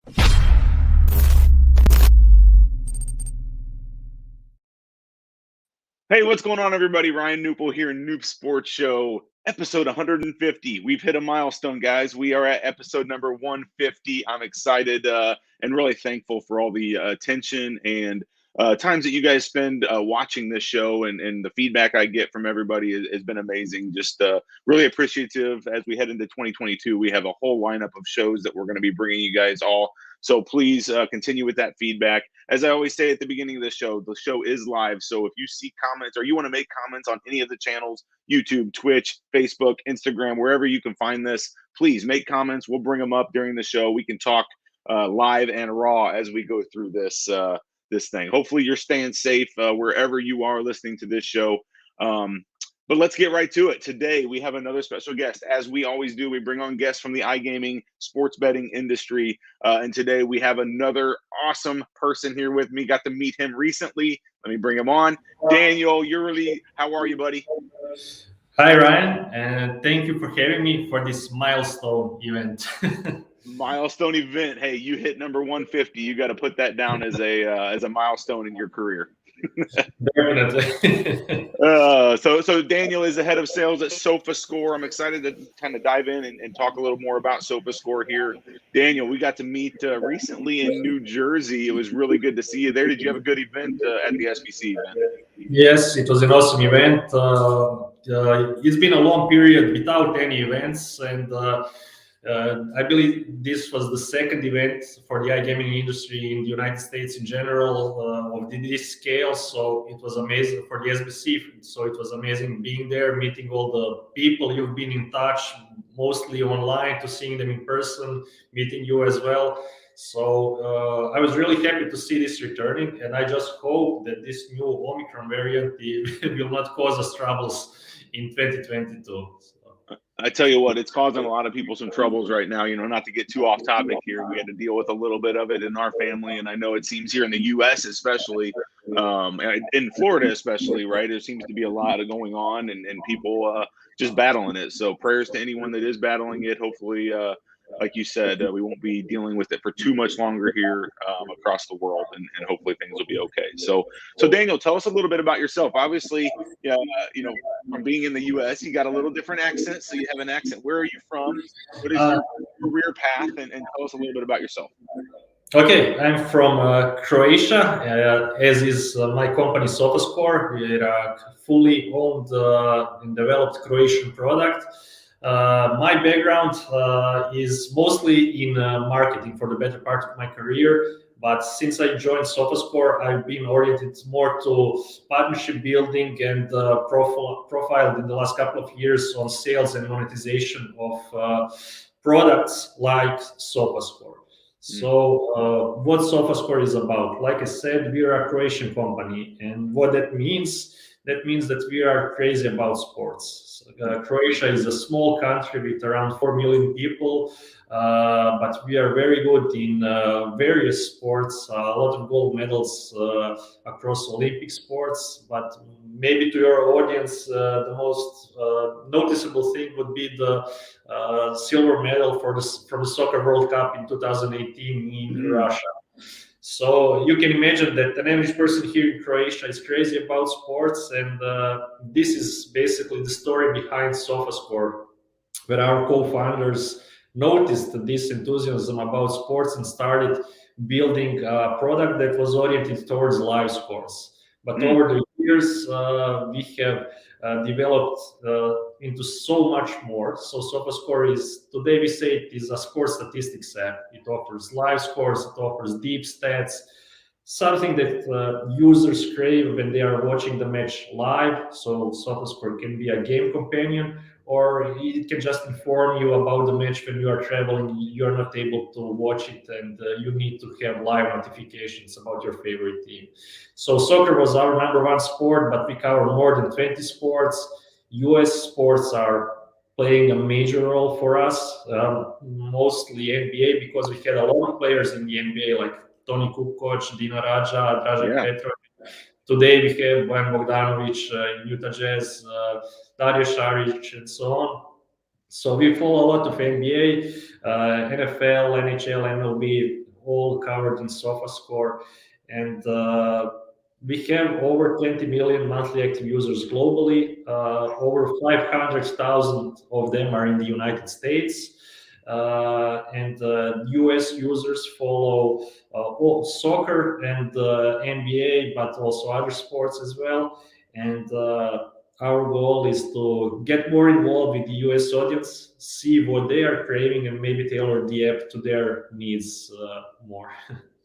Hey, what's going on, everybody? Ryan Knuppel here in Knup Sports Show, episode 150. We've hit a milestone, guys. We are at episode number 150. I'm excited and really thankful for all the attention and times that you guys spend watching this show, and the feedback I get from everybody has been amazing. Just really appreciative as we head into 2022. We have a whole lineup of shows that we're going to be bringing you guys all. So please continue with that feedback. As I always say at the beginning of the show is live. So if you see comments or you want to make comments on any of the channels, YouTube, Twitch, Facebook, Instagram, wherever you can find this, please make comments. We'll bring them up during the show. We can talk live and raw as we go through this thing. Hopefully you're staying safe wherever you are listening to this show. But let's get right to it. Today, we have another special guest. As we always do, we bring on guests from the iGaming sports betting industry. And today we have another awesome person here with me. Got to meet him recently. Let me bring him on. Daniel Jurilj, how are you, buddy? Hi, Ryan, and thank you for having me for this milestone event. Milestone event. Hey, you hit number 150. You got to put that down as a milestone in your career. Definitely. So Daniel is the head of sales at SofaScore. I'm excited to kind of dive in and talk a little more about SofaScore here. Daniel, we got to meet recently in New Jersey. It was really good to see you there. Did you have a good event at the SBC event? Yes, it was an awesome event. It's been a long period without any events, and I believe this was the second event for the iGaming industry in the United States in general of this scale. So it was amazing for the SBC. So it was amazing being there, meeting all the people you've been in touch, mostly online, to seeing them in person, meeting you as well. So I was really happy to see this returning, and I just hope that this new Omicron variant will not cause us troubles in 2022. I tell you what, it's causing a lot of people some troubles right now. You know, not to get too off topic here, we had to deal with a little bit of it in our family, and I know it seems here in the U.S. especially, in Florida especially, right? There seems to be a lot of going on, and people just battling it. So prayers to anyone that is battling it. Hopefully, like you said, we won't be dealing with it for too much longer here across the world, and hopefully things will be okay. So Daniel, tell us a little bit about yourself. Obviously, from being in the U.S., you got a little different accent, so you have an accent. Where are you from? What is your career path? And tell us a little bit about yourself. Okay, I'm from Croatia, as is my company SofaScore. We're a fully owned and developed Croatian product. My background is mostly in marketing for the better part of my career. But since I joined SofaScore, I've been oriented more to partnership building and profiled in the last couple of years on sales and monetization of products like SofaScore. So what SofaScore is about? Like I said, we are a Croatian company, and what that means that we are crazy about sports. Croatia is a small country with around 4 million people, but we are very good in various sports, a lot of gold medals across Olympic sports. But maybe to your audience, the most noticeable thing would be the silver medal from the Soccer World Cup in 2018 in Russia. So you can imagine that an average person here in Croatia is crazy about sports, and this is basically the story behind SofaScore, where our co-founders noticed this enthusiasm about sports and started building a product that was oriented towards live sports. But over the years, we have developed into so much more. So SofaScore is, today we say it is a sports statistics app. It offers live scores, it offers deep stats, something that users crave when they are watching the match live. So SofaScore can be a game companion, or it can just inform you about the match when you are traveling, you're not able to watch it, and you need to have live notifications about your favorite team. So soccer was our number one sport, but we cover more than 20 sports. US sports are playing a major role for us, mostly NBA, because we had a lot of players in the NBA, like Toni Kukoc, Dino Raja, Dražen Petrovic. Today we have Bojan Bogdanovic, Utah Jazz, Dario Saric, and so on. So we follow a lot of NBA, NFL, NHL, MLB, all covered in SofaScore. And we have over 20 million monthly active users globally. Over 500,000 of them are in the United States. And US users follow soccer and NBA, but also other sports as well. And our goal is to get more involved with the US audience, see what they are craving, and maybe tailor the app to their needs more.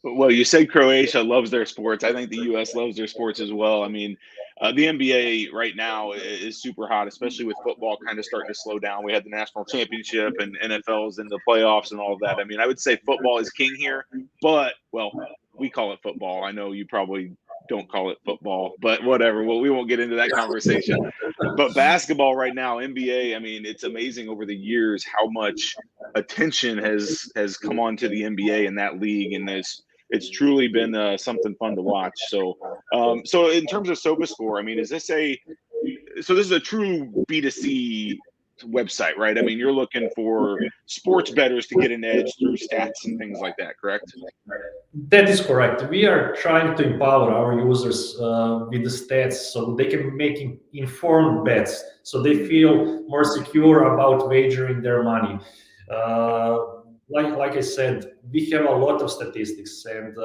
Well, you said Croatia loves their sports. I think the U.S. loves their sports as well. I mean, the NBA right now is super hot, especially with football kind of starting to slow down. We had the national championship and NFL's in the playoffs and all of that. I mean, I would say football is king here, but well, we call it football. I know you probably don't call it football, but whatever. Well, we won't get into that conversation. But basketball right now, NBA, I mean, it's amazing over the years how much attention has come on to the NBA and that league, and it's truly been something fun to watch. So in terms of SofaScore, I mean, is this this is a true B2C website, right? I mean, you're looking for sports bettors to get an edge through stats and things like that, correct? That is correct. We are trying to empower our users with the stats so they can make informed bets, so they feel more secure about wagering their money. Uh, like I said, we have a lot of statistics, and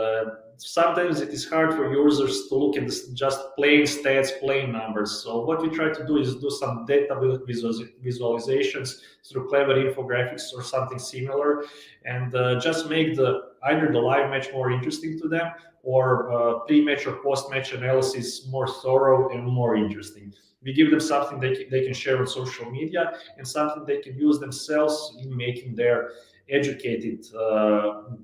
sometimes it is hard for users to look at just plain stats, plain numbers. So what we try to do is do some data visualizations through clever infographics or something similar, and just make either the live match more interesting to them, or pre-match or post-match analysis more thorough and more interesting. We give them something they can share on social media, and something they can use themselves in making their educated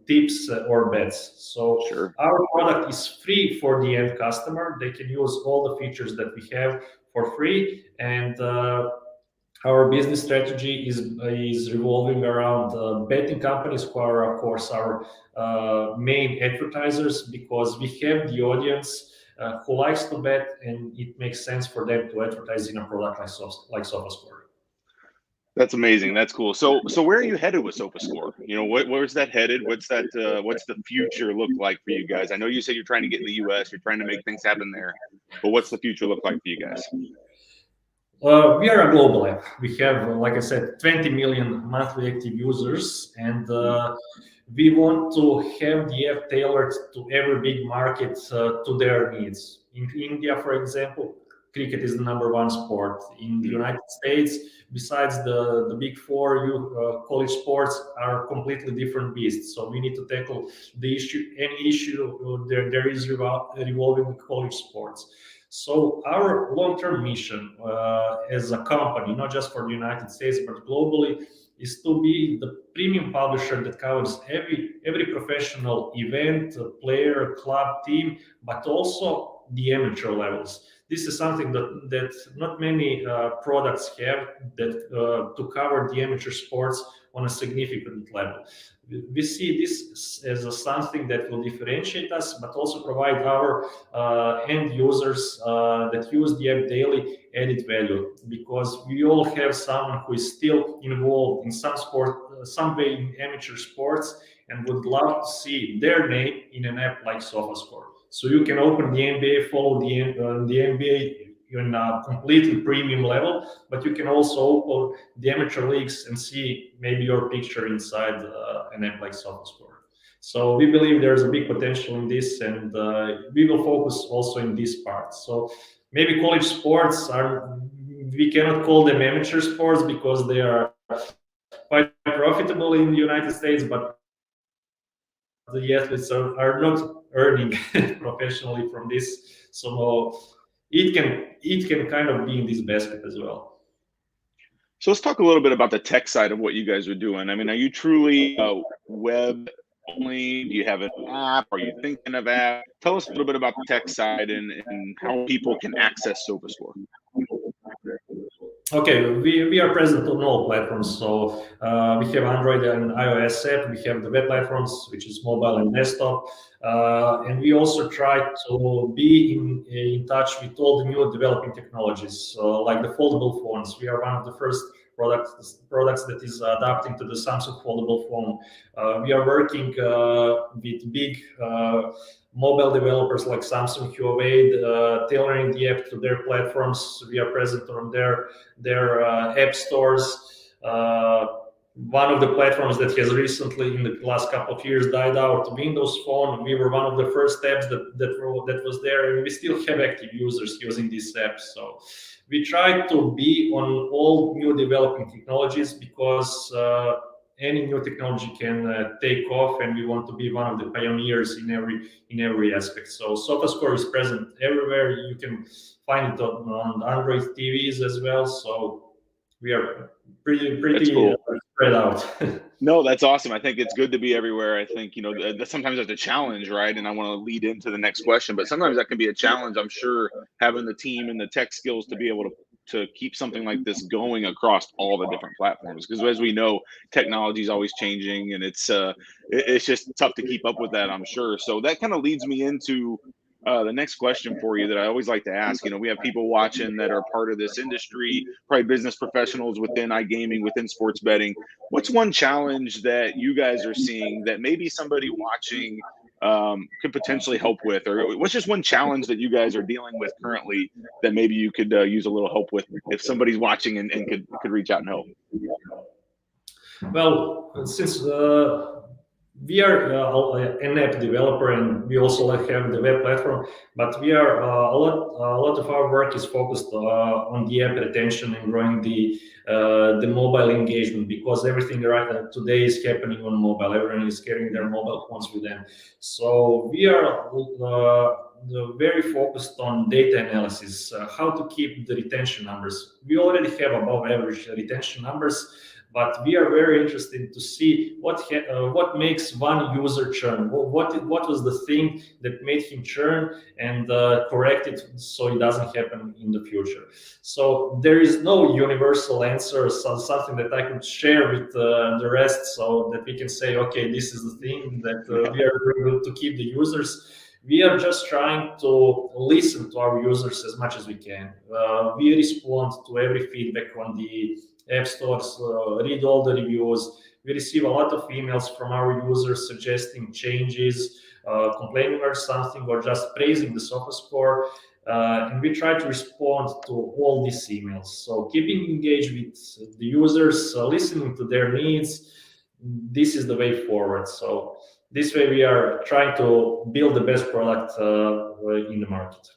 tips or bets. So Sure. our product is free for the end customer. They can use all the features that we have for free, and our business strategy is revolving around betting companies, who are of course our main advertisers, because we have the audience who likes to bet, and it makes sense for them to advertise in a product like SofaScore. That's amazing. That's cool. So where are you headed with SofaScore? You know, where's that headed? What's the future look like for you guys? I know you said you're trying to get in the US, you're trying to make things happen there, but what's the future look like for you guys? We are a global app. We have, like I said, 20 million monthly active users, and we want to have the app tailored to every big market to their needs. In India, for example, cricket is the number one sport. In the United States, besides the big four, college sports are completely different beasts. So we need to tackle any issue there is revolving college sports. So our long-term mission as a company, not just for the United States but globally, is to be the premium publisher that covers every professional event, player, club, team, but also the amateur levels. This is something that not many products have, that to cover the amateur sports on a significant level. We see this as something that will differentiate us, but also provide our end users that use the app daily added value, because we all have someone who is still involved in some sport, some way in amateur sports, and would love to see their name in an app like SofaScore. So you can open the NBA, follow the NBA in a completely premium level, but you can also open the amateur leagues and see maybe your picture inside an app like SofaScore. So we believe there's a big potential in this, and we will focus also in this part. So maybe college sports we cannot call them amateur sports because they are quite profitable in the United States, but the athletes are not earning professionally from this. So it can kind of be in this basket as well. So let's talk a little bit about the tech side of what you guys are doing. I mean, are you truly web only? Do you have an app? Are you thinking of app? Tell us a little bit about the tech side and how people can access SofaScore. Okay, we are present on all platforms. So we have Android and iOS app. We have the web platforms, which is mobile and desktop. And we also try to be in touch with all the new developing technologies, like the foldable phones. We are one of the first products that is adapting to the Samsung foldable phone. We are working with big mobile developers like Samsung, Huawei, tailoring the app to their platforms. We are present on their app stores. One of the platforms that has recently, in the last couple of years, died out, Windows Phone. We were one of the first apps that was there, and we still have active users using these apps. So we try to be on all new developing technologies because any new technology can take off, and we want to be one of the pioneers in every aspect. So SofaScore is present everywhere. You can find it on Android TVs as well. So we are pretty cool. spread out. No, that's awesome. I think it's good to be everywhere. I think, sometimes that's a challenge, right? And I want to lead into the next question, but sometimes that can be a challenge. I'm sure having the team and the tech skills to be able to keep something like this going across all the different platforms, because as we know, technology is always changing, and it's just tough to keep up with that, I'm sure. So that kind of leads me into the next question for you that I always like to ask. We have people watching that are part of this industry, probably business professionals within iGaming, within sports betting. What's one challenge that you guys are seeing that maybe somebody watching could potentially help with? Or what's just one challenge that you guys are dealing with currently that maybe you could use a little help with if somebody's watching and could reach out and help? Well, since we are an app developer, and we also have the web platform, but we are a lot of our work is focused on the app retention and growing the mobile engagement, because everything right today is happening on mobile. Everyone is carrying their mobile phones with them. So we are very focused on data analysis, how to keep the retention numbers. We already have above average retention numbers, but we are very interested to see what makes one user churn. What was the thing that made him churn, and correct it so it doesn't happen in the future. So there is no universal answer, something that I could share with the rest, so that we can say, okay, this is the thing that we are doing to keep the users. We are just trying to listen to our users as much as we can. We respond to every feedback on the app stores, read all the reviews. We receive a lot of emails from our users suggesting changes, complaining about something, or just praising the SofaScore. And we try to respond to all these emails. So keeping engaged with the users, listening to their needs, this is the way forward. So this way we are trying to build the best product in the market.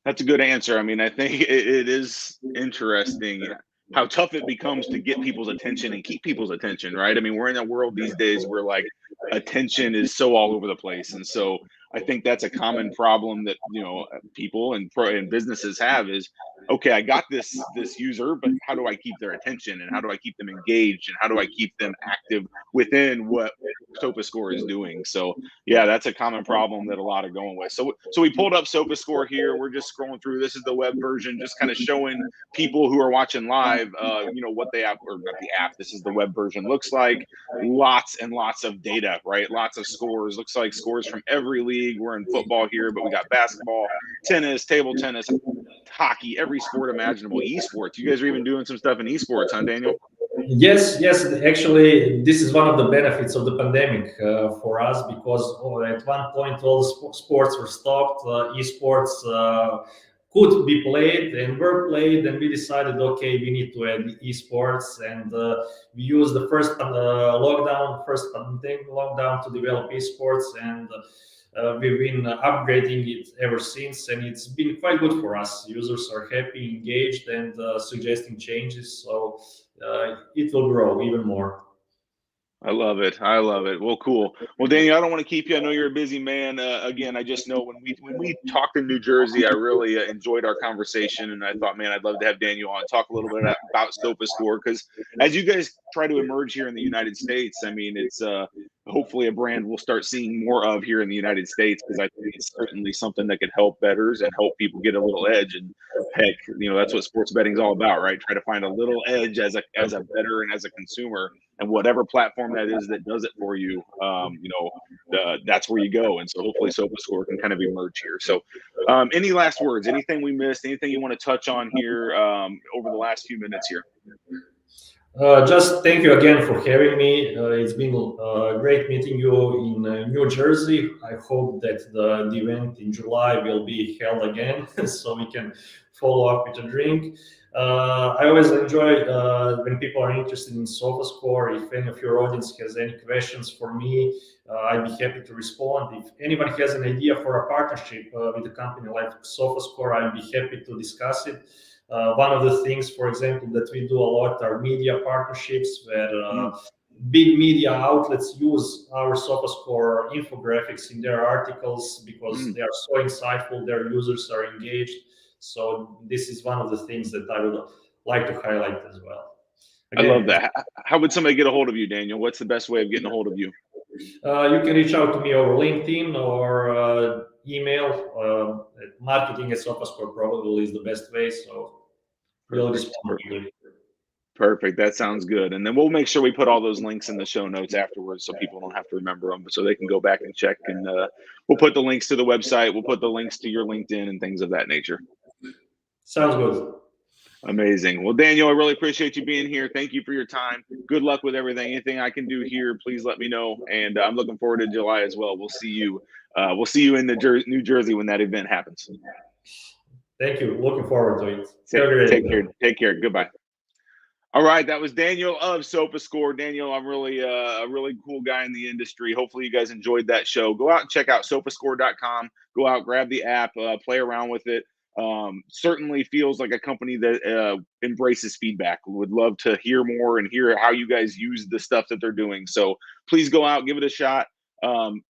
That's a good answer. I mean, I think it is interesting how tough it becomes to get people's attention and keep people's attention, right? I mean, we're in a world these days where like attention is so all over the place. And so I think that's a common problem that, people and businesses have is, okay, I got this user, but how do I keep their attention, and how do I keep them engaged, and how do I keep them active within what SofaScore is doing? So yeah, that's a common problem that a lot are going with. So we pulled up SofaScore here. We're just scrolling through. This is the web version, just kind of showing people who are watching live, what the app, or not the app, this is the web version, looks like. Lots and lots of data, right? Lots of scores. Looks like scores from every league. We're in football here, but we got basketball, tennis, table tennis, hockey, every sport imaginable. Esports. You guys are even doing some stuff in esports, huh, Daniel? Yes. Actually, this is one of the benefits of the pandemic for us, because at one point all the sports were stopped. Esports could be played and were played, and we decided, okay, we need to add esports, and we used the first pandemic lockdown to develop esports, and we've been upgrading it ever since, and it's been quite good for us. Users are happy, engaged, and suggesting changes, so it will grow even more. I love it. Well, cool. Well, Daniel, I don't want to keep you. I know you're a busy man. Again, I just know when we talked in New Jersey, I really enjoyed our conversation, and I thought, man, I'd love to have Daniel on, talk a little bit about SofaScore, because as you guys try to emerge here in the United States, I mean, it's hopefully a brand we'll start seeing more of here in the United States, because I think it's certainly something that could help bettors and help people get a little edge. And heck, that's what sports betting is all about, right? Try to find a little edge as a bettor and as a consumer, and whatever platform that is that does it for you, that's where you go. And so hopefully SofaScore can kind of emerge here. So any last words, anything we missed, anything you want to touch on here over the last few minutes here? Just thank you again for having me. It's been great meeting you in New Jersey. I hope that the event in July will be held again so we can follow up with a drink. I always enjoy when people are interested in SofaScore. If any of your audience has any questions for me, I'd be happy to respond. If anyone has an idea for a partnership with a company like SofaScore, I'd be happy to discuss it. One of the things, for example, that we do a lot are media partnerships where big media outlets use our SofaScore infographics in their articles because they are so insightful, their users are engaged. So this is one of the things that I would like to highlight as well. I love Again, that. How would somebody get a hold of you, Daniel? What's the best way of getting a hold of you? you can reach out to me over LinkedIn or email. Marketing at SofaScore probably is the best way. So we'll respond to you. Perfect. That sounds good. And then we'll make sure we put all those links in the show notes afterwards so people don't have to remember them, but so they can go back and check. And we'll put the links to the website. We'll put the links to your LinkedIn and things of that nature. Sounds good. Amazing. Well, Daniel, I really appreciate you being here. Thank you for your time. Good luck with everything. Anything I can do here, please let me know. And I'm looking forward to July as well. We'll see you. We'll see you in the New Jersey when that event happens. Thank you. Looking forward to it. Take care. Take care. Goodbye. All right, that was Daniel of SofaScore. Daniel, I'm really a really cool guy in the industry. Hopefully you guys enjoyed that show. Go out and check out SofaScore.com. Go out, grab the app, play around with it. Certainly feels like a company that embraces feedback. Would love to hear more and hear how you guys use the stuff that they're doing. So please go out, give it a shot.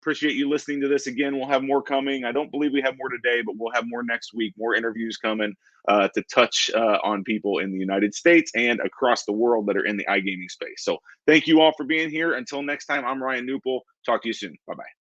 Appreciate you listening to this again. We'll have more coming. I don't believe we have more today, but we'll have more next week, more interviews coming to touch on people in the United States and across the world that are in the iGaming space. So thank you all for being here. Until next time, I'm Ryan Knuppel. Talk to you soon. Bye-bye.